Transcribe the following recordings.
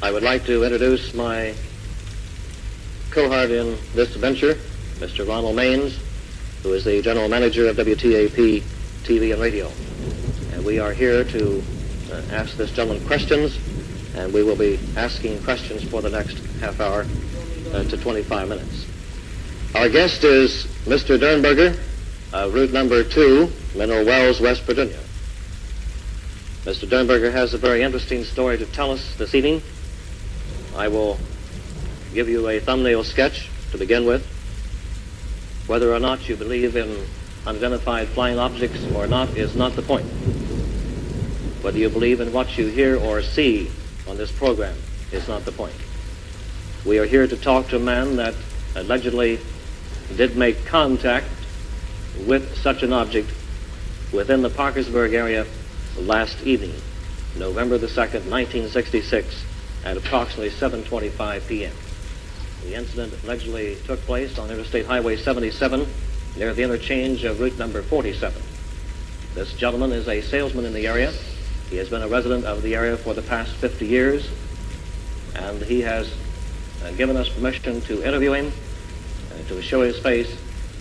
I would like to introduce my cohort in this venture, Mr. Ronald Maines, who is the General Manager of WTAP-TV and Radio. And we are here to ask this gentleman questions, and we will be asking questions for the next half hour to 25 minutes. Our guest is Mr. Derenberger, route number 2, Mineral Wells, West Virginia. Mr. Derenberger has a very interesting story to tell us this evening. I will give you a thumbnail sketch to begin with. Whether or not you believe in unidentified flying objects or not is not the point. Whether you believe in what you hear or see on this program is not the point. We are here to talk to a man that allegedly did make contact with such an object within the Parkersburg area last evening, November the 2nd, 1966, at approximately 7:25 p.m. The incident allegedly took place on Interstate Highway 77 near the interchange of route number 47. This gentleman is a salesman in the area. He has been a resident of the area for the past 50 years, and he has given us permission to interview him, to show his face,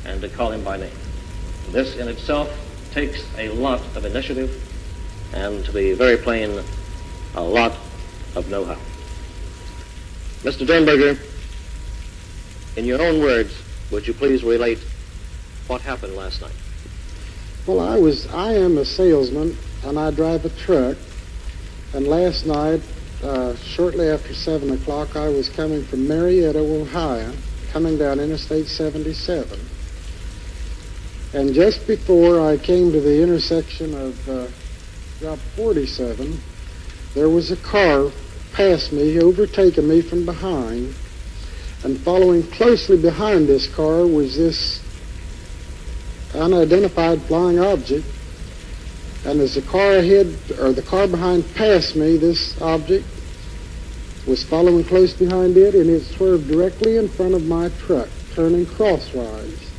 and to call him by name. This in itself takes a lot of initiative and, to be very plain, a lot of know-how. Mr. Derenberger, in your own words, would you please relate what happened last night? Well, I am a salesman, and I drive a truck. And last night, shortly after 7 o'clock, I was coming from Marietta, Ohio, coming down Interstate 77. And just before I came to the intersection of Route 47, there was a car past me, overtaking me from behind, and following closely behind this car was this unidentified flying object. And as the car ahead, or the car behind passed me, this object was following close behind it, and it swerved directly in front of my truck, turning crosswise.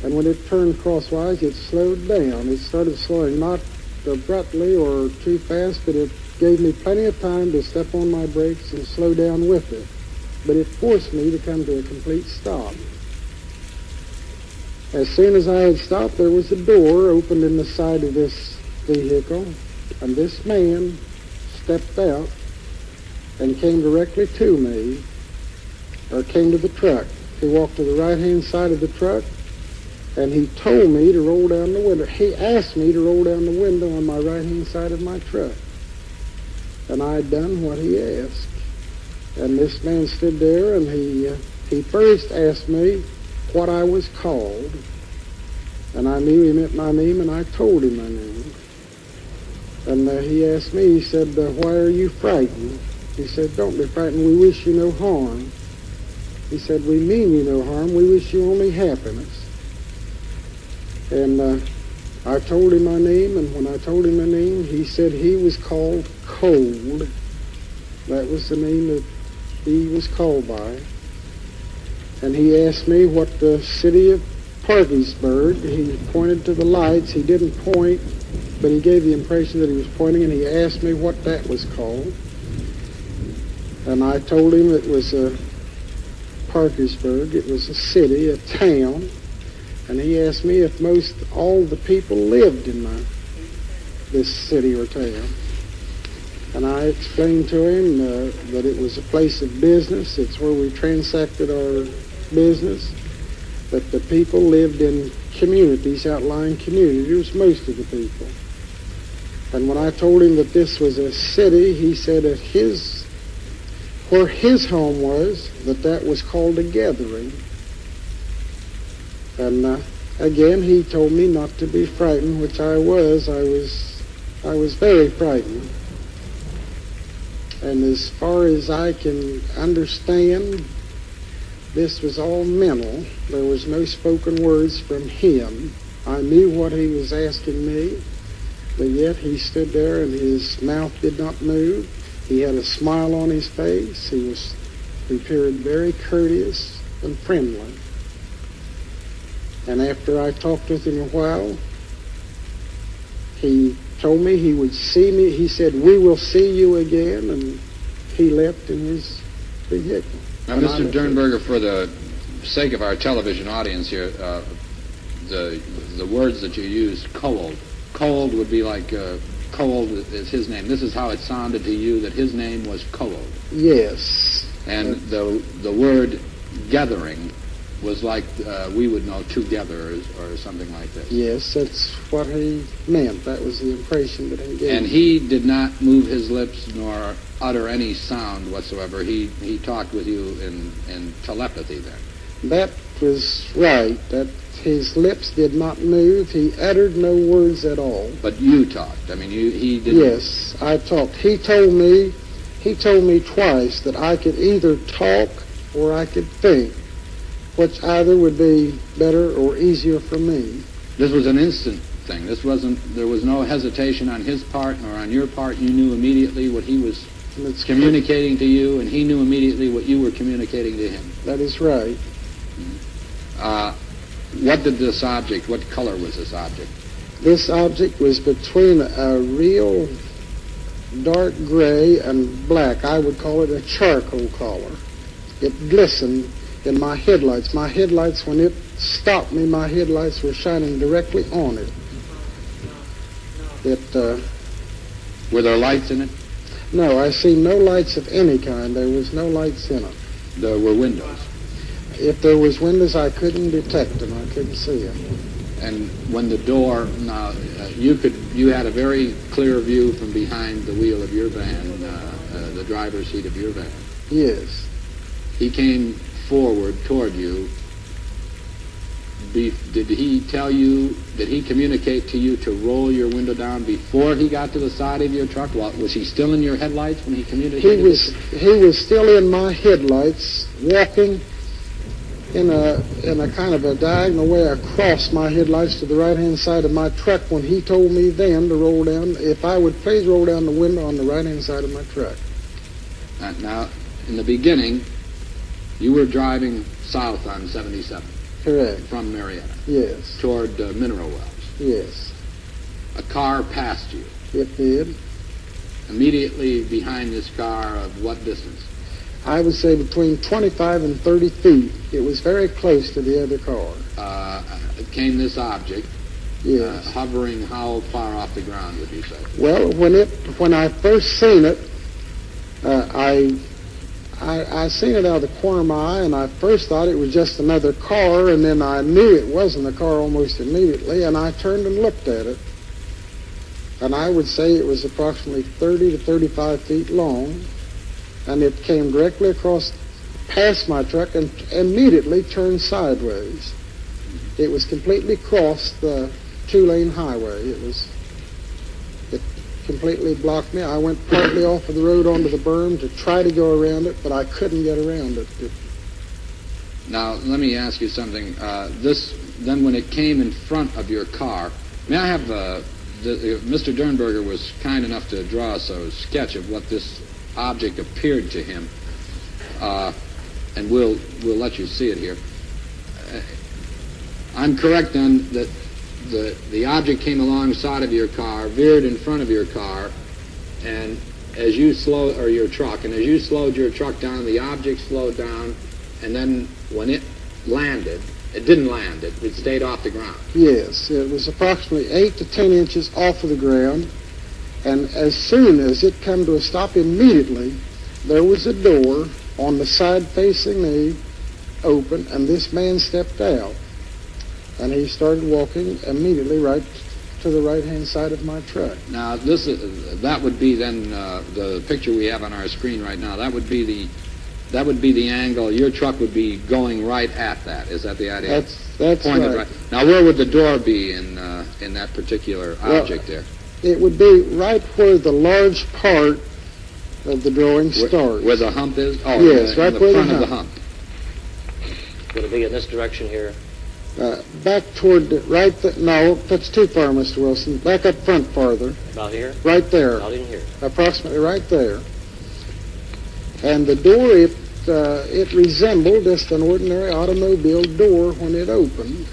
And when it turned crosswise, it slowed down. It started slowing, not abruptly or too fast, but it gave me plenty of time to step on my brakes and slow down with it. But it forced me to come to a complete stop. As soon as I had stopped, there was a door opened in the side of this vehicle, and this man stepped out and came directly to me, or came to the truck. He walked to the right-hand side of the truck, and he told me to roll down the window. He asked me to roll down the window on my right-hand side of my truck. And I had done what he asked. And this man stood there, and he first asked me what I was called. And I knew he meant my name, and I told him my name. And he asked me, he said, why are you frightened? He said, don't be frightened, we wish you no harm. He said, we mean you no harm, we wish you only happiness. And I told him my name, and when I told him my name, he said he was called Cold. That was the name that he was called by. And he asked me what the city of Parkersburg, he pointed to the lights. He didn't point, but he gave the impression that he was pointing, and he asked me what that was called. And I told him it was Parkersburg. It was a city, a town. And he asked me if most all the people lived in this city or town. And I explained to him that it was a place of business. It's where we transacted our business. That the people lived in communities, outlying communities, most of the people. And when I told him that this was a city, he said that where his home was, that was called a gathering. And again, he told me not to be frightened, which I was. I was very frightened. And as far as I can understand, this was all mental. There was no spoken words from him. I knew what he was asking me, but yet he stood there and his mouth did not move. He had a smile on his face. He appeared very courteous and friendly. And after I talked with him a while, he told me he would see me. He said, we will see you again. And he left in his vehicle. Now, Mr. Derenberger, for the sake of our television audience here, the words that you used, cold. Cold would be like, Cold is his name. This is how it sounded to you, that his name was Cold. Yes. And the word gathering was like we would know together or something like this. Yes, that's what he meant. That was the impression that he gave. And he did not move his lips nor utter any sound whatsoever. He talked with you in telepathy then. That was right. That his lips did not move. He uttered no words at all. But you talked. I mean, he didn't. Yes, I talked. He told me twice that I could either talk or I could think, which either would be better or easier for me. This was an instant thing. There was no hesitation on his part nor on your part. You knew immediately what he was communicating to you, and he knew immediately what you were communicating to him. That is right. What did this object, what color was this object? This object was between a real dark gray and black. I would call it a charcoal color. It glistened in my headlights. My headlights, when it stopped me, my headlights were shining directly on it. Were there lights in it? No, I see no lights of any kind. There was no lights in it. There were windows. If there was windows, I couldn't detect them. I couldn't see them. And when the door, now you had a very clear view from behind the wheel of your van, the driver's seat of your van. Yes. He came forward toward you. Did he communicate to you to roll your window down before he got to the side of your truck? Was he still in your headlights when he communicated? He was still in my headlights, walking in a kind of a diagonal way across my headlights to the right-hand side of my truck when he told me then to roll down, if I would please roll down the window on the right-hand side of my truck. Now, in the beginning, you were driving south on 77. Correct. From Marietta. Yes. Toward Mineral Wells. Yes. A car passed you. It did. Immediately behind this car, of what distance? I would say between 25 and 30 feet. It was very close to the other car. Came this object. Yes. Hovering how far off the ground would you say? Well, when I first seen it, I seen it out of the corner of my eye, and I first thought it was just another car, and then I knew it wasn't a car almost immediately, and I turned and looked at it. And I would say it was approximately 30 to 35 feet long, and it came directly across past my truck and immediately turned sideways. It was completely crossed the two-lane highway. It completely blocked me. I went partly off of the road onto the berm to try to go around it, but I couldn't get around it. Now, let me ask you something. Then when it came in front of your car, may I have Mr. Derenberger was kind enough to draw us a sketch of what this object appeared to him, and we'll let you see it here. I'm correct then that the object came alongside of your car, veered in front of your car, and as you slowed your truck down, the object slowed down, and then when it landed, it didn't land. It stayed off the ground. Yes, it was approximately 8 to 10 inches off of the ground, and as soon as it came to a stop, immediately there was a door on the side facing me open, and this man stepped out, and he started walking immediately right to the right-hand side of my truck. Now, that would be then the picture we have on our screen right now. That would be the angle. Your truck would be going right at that. Is that the idea? That's pointed right. Now, where would the door be in that particular object there? It would be right where the large part of the drawing starts. Where the hump is? Oh, yes, right in the where front the of the hump. Would it be in this direction here? Back toward no, that's too far, Mr. Wilson. Back up front farther. About here? Right there. About in here. Approximately right there. And the door, it resembled just an ordinary automobile door when it opened.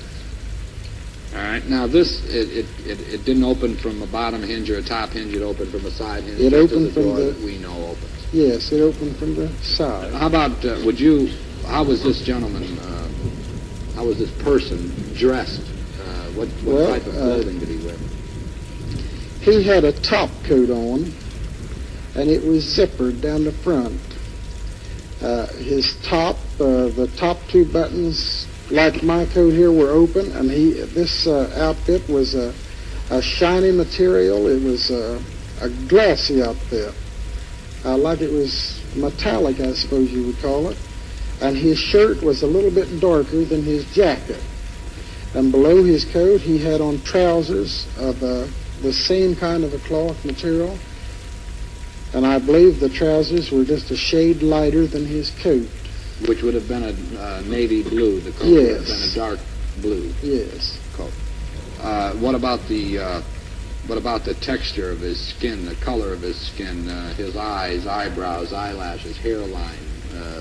All right. Now this, it didn't open from a bottom hinge or a top hinge. It opened from a side hinge. It just opened as the from door the- that we know opens. Yes, it opened from the side. How about, how was this gentleman, how was this person dressed? What Well, type of clothing did he wear? He had a top coat on, and it was zippered down the front. His top, the top two buttons, like my coat here, were open, and this outfit was a shiny material. It was a glassy outfit, like it was metallic, I suppose you would call it. And his shirt was a little bit darker than his jacket. And below his coat, he had on trousers of the same kind of a cloth material. And I believe the trousers were just a shade lighter than his coat. Which would have been a navy blue. The coat would have been a dark blue Yes. coat. What about the texture of his skin, the color of his skin, his eyes, eyebrows, eyelashes, hairline?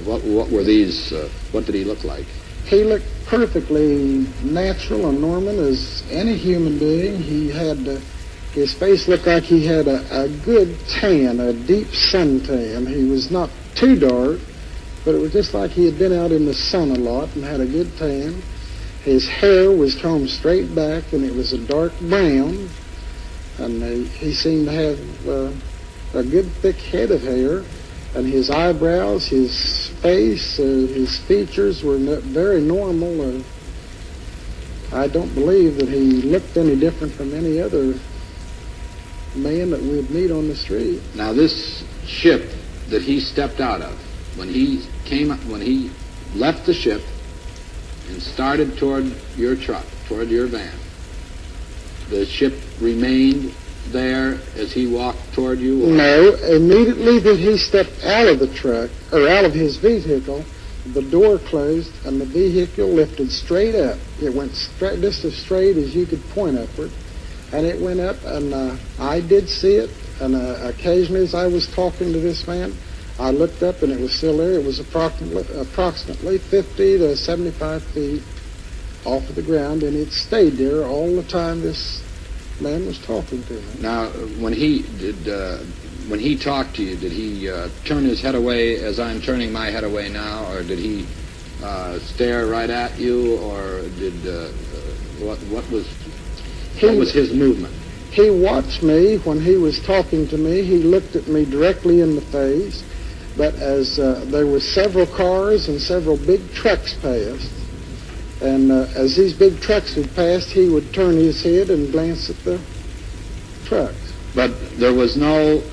What were these? What did he look like? He looked perfectly natural and normal as any human being. He had his face looked like he had a good tan, a deep suntan. He was not too dark, but it was just like he had been out in the sun a lot and had a good tan. His hair was combed straight back, and it was a dark brown, and he seemed to have a good thick head of hair, and his eyebrows, his face, his features were very normal. I don't believe that he looked any different from any other man that we'd meet on the street. Now, this ship that he stepped out of, when he left the ship and started toward your truck, toward your van, the ship remained there as he walked toward you? Or? No, immediately that he stepped out of the truck, or out of his vehicle, the door closed and the vehicle lifted straight up. It went straight, just as straight as you could point upward. And it went up, and I did see it, and occasionally as I was talking to this man, I looked up and it was still there. It was approximately 50 to 75 feet off of the ground, and it stayed there all the time this man was talking to me. Now, when he talked to you, did he turn his head away as I'm turning my head away now, or did he stare right at you, or did what was his movement? He watched me when he was talking to me. He looked at me directly in the face, but as there were several cars and several big trucks passed, and as these big trucks would pass, he would turn his head and glance at the trucks. But there was no...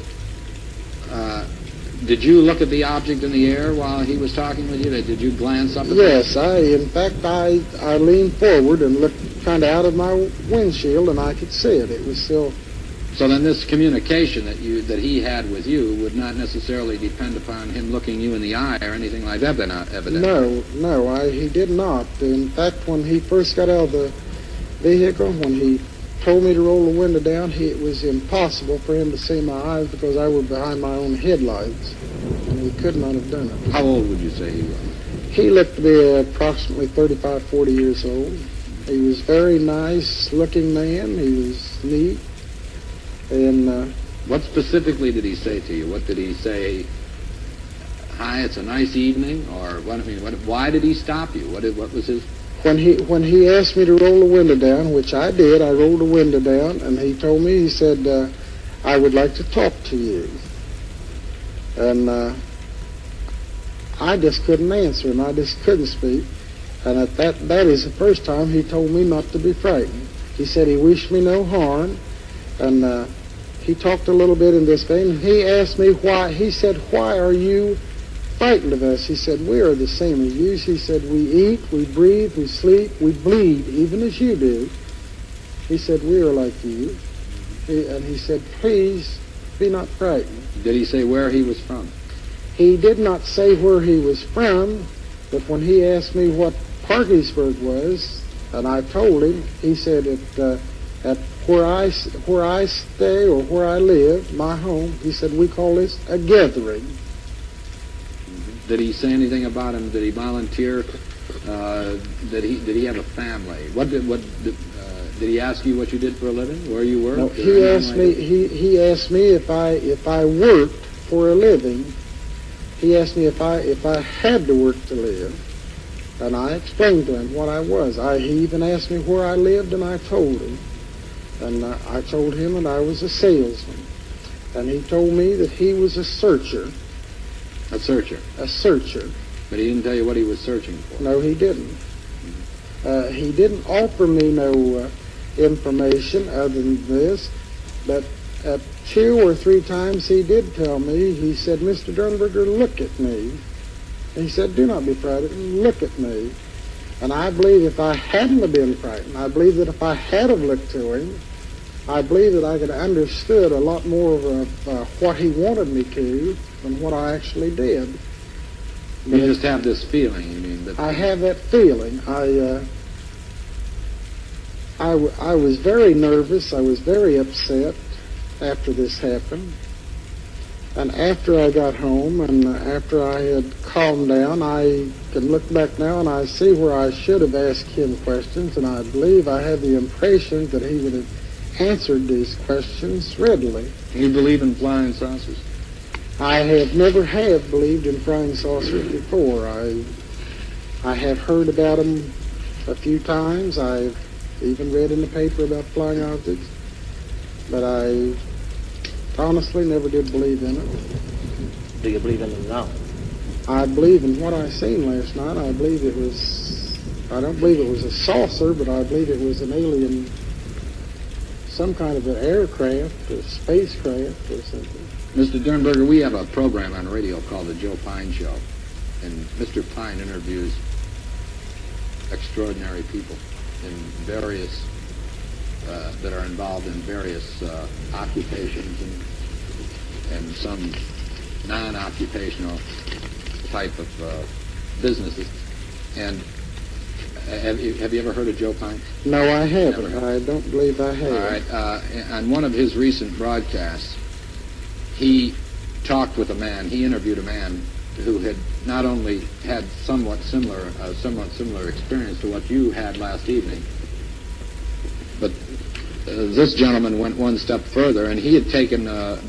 did you look at the object in the air while he was talking with you? Did you glance up at Yes, in fact, I leaned forward and looked kind of out of my windshield, and I could see it. It was still... So then this communication that he had with you would not necessarily depend upon him looking you in the eye or anything like that, then, evidently. No, he did not. In fact, when he first got out of the vehicle, when he told me to roll the window down, it was impossible for him to see my eyes because I was behind my own headlights, and he could not have done it. How old would you say he was? He looked to be approximately 35, 40 years old. He was a very nice-looking man. He was neat. And what specifically did he say to you? What did he say? Hi, it's a nice evening, or what? I mean, why did he stop you? What was his? When he asked me to roll the window down, which I did, I rolled the window down, and he told me, he said, I would like to talk to you. And I just couldn't answer him. I just couldn't speak. And at that is the first time he told me not to be frightened. He said he wished me no harm, and he talked a little bit in this vein. He asked me why. He said, why are you frightened of us? He said, we are the same as you. He said, we eat, we breathe, we sleep, we bleed, even as you do. He said, we are like you. And he said, please be not frightened. Did he say where he was from? He did not say where he was from, but when he asked me what Parkersburg was, and I told him, he said at where I stay or where I live, my home, he said, we call this a gathering. Did he say anything about him? Did he volunteer? Did he have a family? did he ask you what you did for a living, where you worked? No, he asked me. He asked me if I worked for a living. He asked me if I had to work to live, and I explained to him what I was. He even asked me where I lived, and I told him. And I told him that I was a salesman. And he told me that he was a searcher. A searcher? A searcher. But he didn't tell you what he was searching for? No, he didn't. He didn't offer me no information other than this, but 2 or 3 times he did tell me. He said, "Mr. Derenberger, look at me." And he said, "Do not be frightened, look at me." And I believe if I hadn't have been frightened, I believe that if I had have looked to him, I believe that I could have understood a lot more of what he wanted me to than what I actually did. You just have this feeling, you mean? That I have that feeling. I was very nervous. I was very upset after this happened. And after I got home and after I had calmed down, I can look back now and I see where I should have asked him questions, and I believe I have the impression that he would have answered these questions readily. You believe in flying saucers? I have never believed in flying saucers before. I have heard about them a few times. I've even read in the paper about flying objects, but I honestly never did believe in it. Do you believe in them now? I believe in what I seen last night. I don't believe it was a saucer, but I believe it was an alien, some kind of an aircraft or spacecraft or something. Mr. Derenberger, we have a program on radio called The Joe Pine Show, and Mr. Pine interviews extraordinary people in various, that are involved in various occupations and some non-occupational type of businesses. And have you ever heard of Joe Pine? No, I haven't. I don't believe I have. All right. On one of his recent broadcasts, he talked with a man. He interviewed a man who had not only had somewhat similar experience to what you had last evening, but this gentleman went one step further, and he had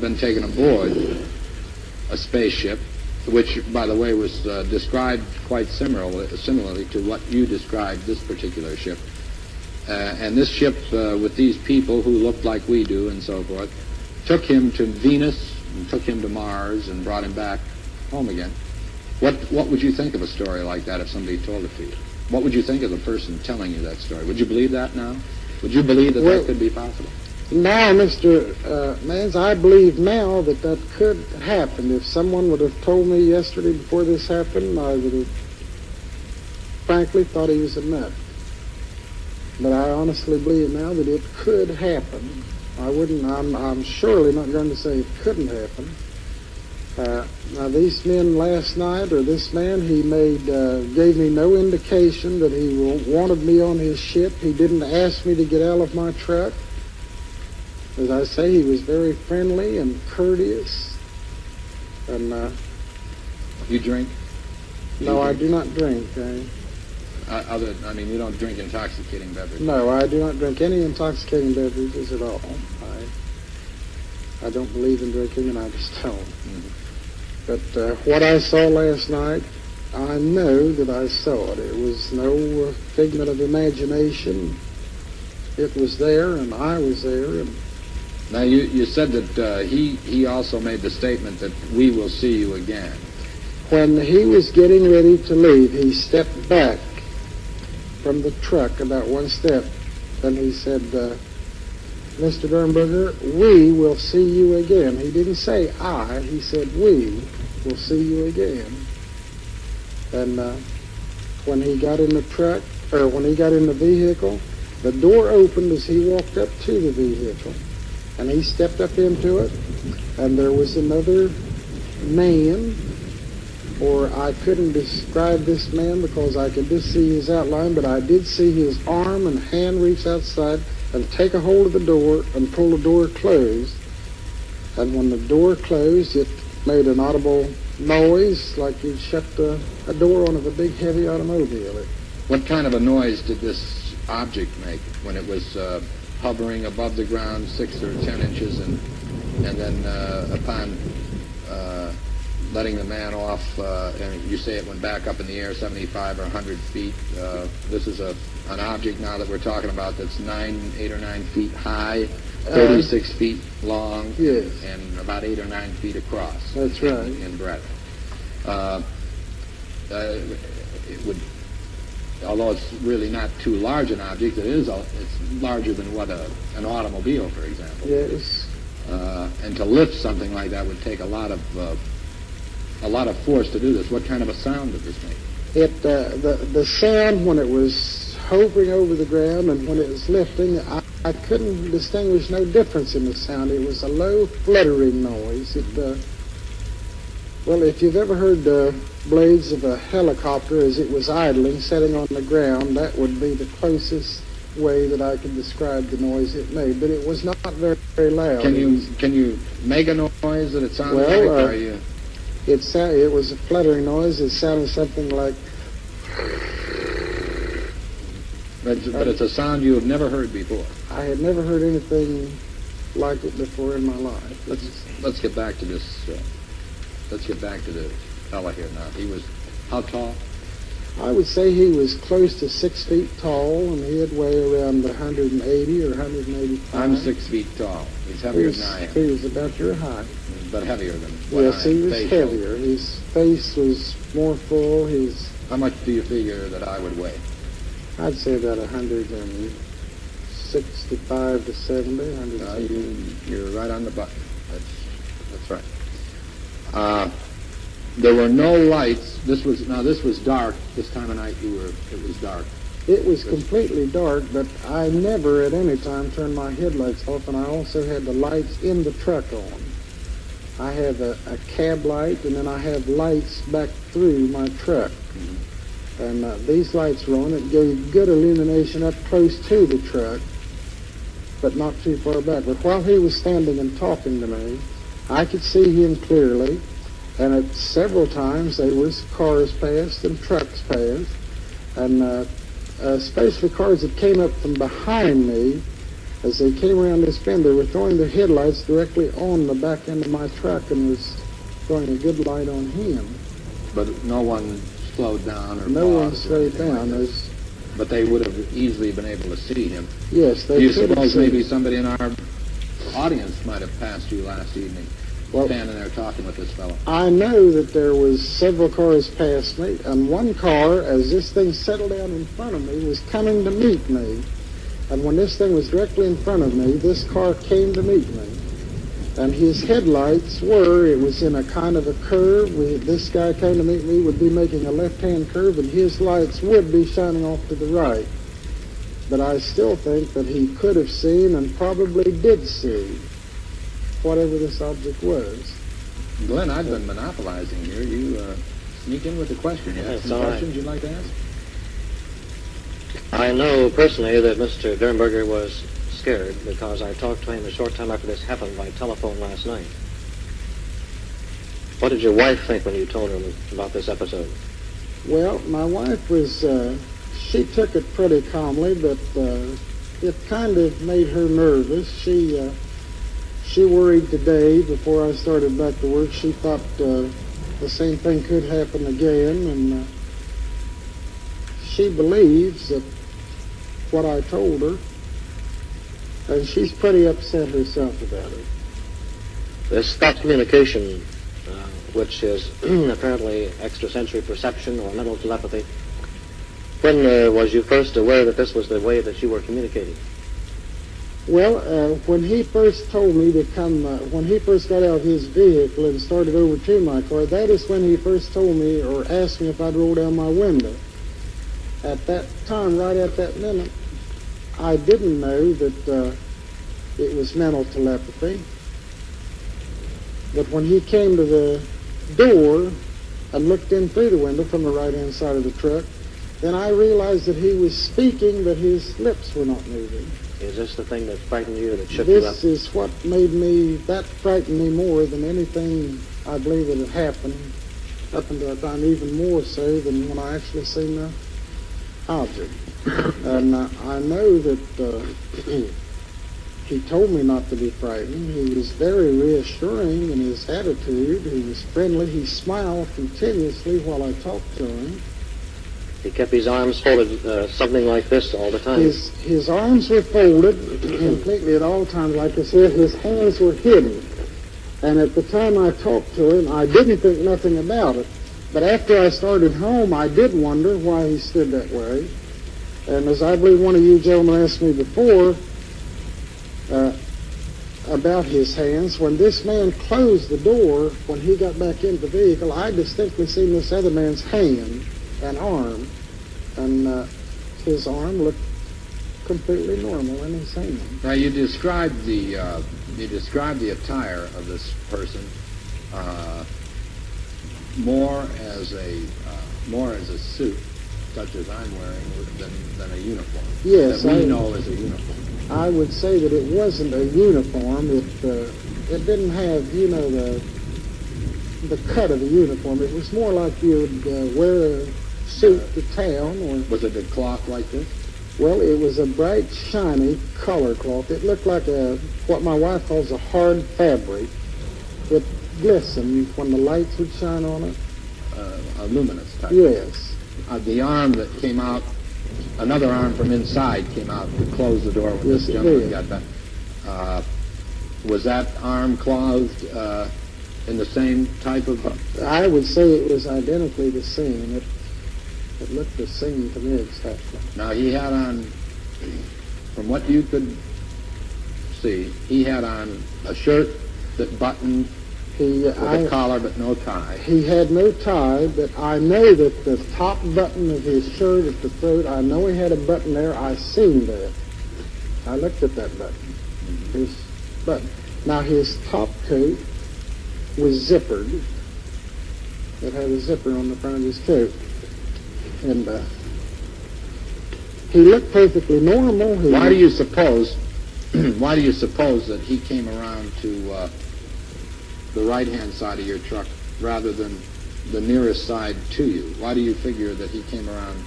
been taken aboard a spaceship, which, by the way, was described quite similarly to what you described this particular ship. And this ship, with these people who looked like we do and so forth, took him to Venus and took him to Mars and brought him back home again. What would you think of a story like that if somebody told it to you? What would you think of the person telling you that story? Would you believe that now? Would you believe that that could be possible? Now, Mr. Mans, I believe now that could happen. If someone would have told me yesterday before this happened, I would have frankly thought he was a nut. But I honestly believe now that it could happen. I'm surely not going to say it couldn't happen. Now, these men last night, or this man, he gave me no indication that he wanted me on his ship. He didn't ask me to get out of my truck. As I say, he was very friendly and courteous. And you drink? No, I do not drink. You don't drink intoxicating beverages? No, I do not drink any intoxicating beverages at all. I don't believe in drinking, and I just don't. Mm-hmm. But what I saw last night, I know that I saw it. It was no figment of imagination. It was there, and I was there. And now, you said that he also made the statement that we will see you again. When he was getting ready to leave, he stepped back from the truck about one step, and he said, "Mr. Derenberger, we will see you again." He didn't say I, he said we will see you again. And when he got in the truck, or when he got in the vehicle, the door opened as he walked up to the vehicle, and he stepped up into it, and there was another man, or I couldn't describe this man because I could just see his outline, but I did see his arm and hand reach outside and take a hold of the door and pull the door closed. And when the door closed, it made an audible noise like you'd shut a door on of a big, heavy automobile. What kind of a noise did this object make when it was hovering above the ground 6 or 10 inches, and then upon letting the man off, and you say it went back up in the air 75 or 100 feet. This is an object now that we're talking about that's 8 or 9 feet high, 36 feet long, yes, and about 8 or 9 feet across. That's right. In breadth. It would, although it's really not too large an object, it's larger than what an automobile, for example. Yes. And to lift something like that would take a lot of force to do this. What kind of a sound did this make? The sound when it was hovering over the ground and when it was lifting, I couldn't distinguish no difference in the sound. It was a low fluttering noise. Well, if you've ever heard the blades of a helicopter as it was idling, setting on the ground, that would be the closest way that I could describe the noise it made. But it was not very, very loud. Can you make a noise that it sounded like? It was a fluttering noise. It sounded something like... But it's a sound you have never heard before. I had never heard anything like it before in my life. Let's get back to this. Let's get back to the fella here now. He was how tall? I would say he was close to 6 feet tall, and he'd weigh around 180 or 185. I'm 6 feet tall. He's heavier than I am. He was about your height. But heavier than what I am. Yes, he was heavier. His face was more full. How much do you figure that I would weigh? I'd say about 165 to 70. You're right on the button. That's right. There were no lights. This was dark. This time of night it was dark. It was completely dark, but I never at any time turned my headlights off, and I also had the lights in the truck on. I have a cab light, and then I have lights back through my truck. Mm-hmm. And these lights were on. It gave good illumination up close to the truck, but not too far back. But while he was standing and talking to me, I could see him clearly, and at several times there was cars passed and trucks passed, and especially cars that came up from behind me. As they came around this bend, they were throwing their headlights directly on the back end of my truck and was throwing a good light on him. But no one slowed down or no one slowed down. But they would have easily been able to see him. Yes, they could. Do you could suppose have maybe somebody in our audience might have passed you last evening, standing there talking with this fellow? I know that there was several cars past me, and one car, as this thing settled down in front of me, was coming to meet me. And when this thing was directly in front of me, this car came to meet me. And his headlights it was in a kind of a curve. This guy came to meet me, would be making a left-hand curve, and his lights would be shining off to the right. But I still think that he could have seen and probably did see whatever this object was. Glenn, I've been monopolizing here. You sneak in with a question. You have some questions you'd like to ask? I know personally that Mr. Derenberger was scared because I talked to him a short time after this happened by telephone last night. What did your wife think when you told her about this episode? Well, my wife was, she took it pretty calmly, but it kind of made her nervous. She worried today before I started back to work. She thought the same thing could happen again, and she believes that what I told her, and she's pretty upset herself about it. This thought communication, which is apparently extrasensory perception or mental telepathy, when was you first aware that this was the way that you were communicating? Well, when he first told me to come, when he first got out of his vehicle and started over to my car, that is when he first told me or asked me if I'd roll down my window. At that time, right at that minute, I didn't know that it was mental telepathy. But when he came to the door and looked in through the window from the right-hand side of the truck, then I realized that he was speaking, but his lips were not moving. Is this the thing that frightened you, that shook you up? This is what that frightened me more than anything I believe that had happened up until that time, even more so than when I actually seen object. And I know that he told me not to be frightened. He was very reassuring in his attitude. He was friendly. He smiled continuously while I talked to him. He kept his arms folded, something like this all the time. His arms were folded completely at all times. Like I said, his hands were hidden. And at the time I talked to him, I didn't think nothing about it. But after I started home, I did wonder why he stood that way. And as I believe one of you gentlemen asked me before about his hands, when this man closed the door, when he got back into the vehicle, I distinctly seen this other man's hand and arm, and his arm looked completely normal in his hand. Now you described the attire of this person more as a suit, such as I'm wearing, than a uniform. Yes, that we know as a uniform. I would say that it wasn't a uniform. It didn't have, the cut of a uniform. It was more like you'd wear a suit to town. Or was it a cloth like this? Well, it was a bright, shiny color cloth. It looked like what my wife calls a hard fabric. It glistened when the lights would shine on it. A luminous type. Yes. The arm that came out, another arm from inside came out to close the door when this gentleman got back. Was that arm clothed in the same type of... I would say it was identically the same. It looked the same to me exactly. Now he had on, from what you could see, he had on a shirt that buttoned with a collar but no tie. He had no tie, but I know that the top button of his shirt at the throat, I know he had a button there. I seen that. I looked at that button. His button. Now his top coat was zippered. It had a zipper on the front of his coat. And he looked perfectly normal. Why do you suppose that he came around to the right-hand side of your truck rather than the nearest side to you? Why do you figure that he came around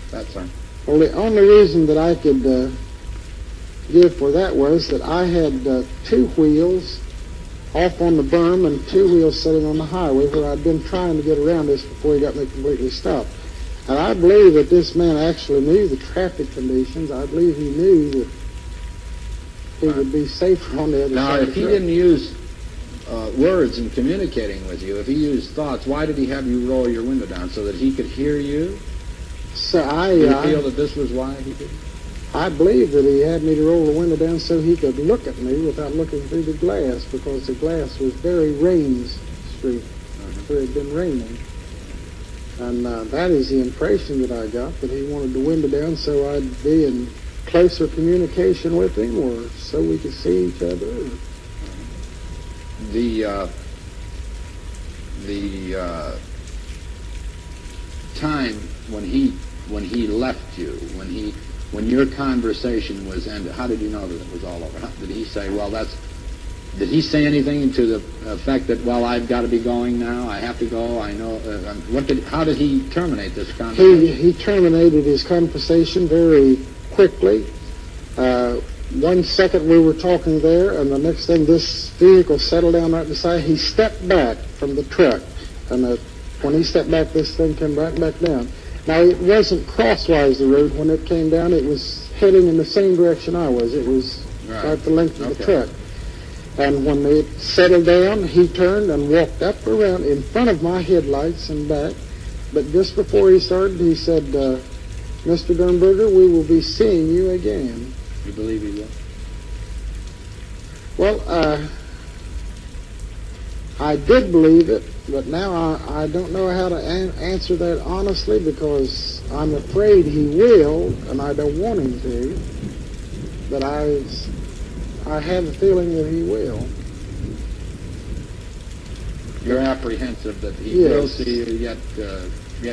that side? Well, the only reason that I could give for that was that I had two wheels off on the berm and two wheels sitting on the highway where I'd been trying to get around this before he got me completely stopped. And I believe that this man actually knew the traffic conditions. I believe he knew that he would be safer on the other side. Now, if he didn't use words in communicating with you, if he used thoughts, why did he have you roll your window down? So that he could hear you? So Do you feel that this was why he did it? I believe that he had me to roll the window down so he could look at me without looking through the glass, because the glass was very rain-streaked. So it had been raining. And that is the impression that I got, that he wanted the window down so I'd be in closer communication with him, or so we could see each other. The time when he left you, when your conversation was ended, how did you know that it was all over? Did he say, did he say anything to the effect that, well, I've got to be going now, I have to go, I know, how did he terminate this conversation? He terminated his conversation very quickly. 1 second we were talking there, and the next thing this vehicle settled down right beside. He stepped back from the truck, and when he stepped back, this thing came right back down. Now, it wasn't crosswise the road when it came down. It was heading in the same direction I was. It was right the length of the truck. And when it settled down, he turned and walked up around in front of my headlights and back. But just before he started, he said, Mr. Derenberger, we will be seeing you again. You believe he will? Well, I did believe it, but now I don't know how to answer that honestly, because I'm afraid he will, and I don't want him to. But I have a feeling that he will. You're apprehensive that he will see you, yet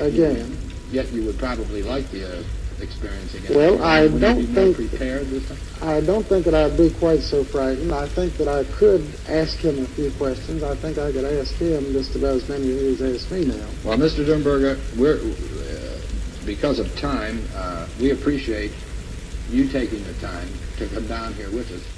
again. Yet you would probably like the experience again. Well, I Would don't you be more think prepared this time? I don't think that I'd be quite so frightened. I think that I could ask him a few questions. I think I could ask him just about as many as he has asked me now. Well, Mr. Derenberger, because of time, we appreciate you taking the time to come down here with us.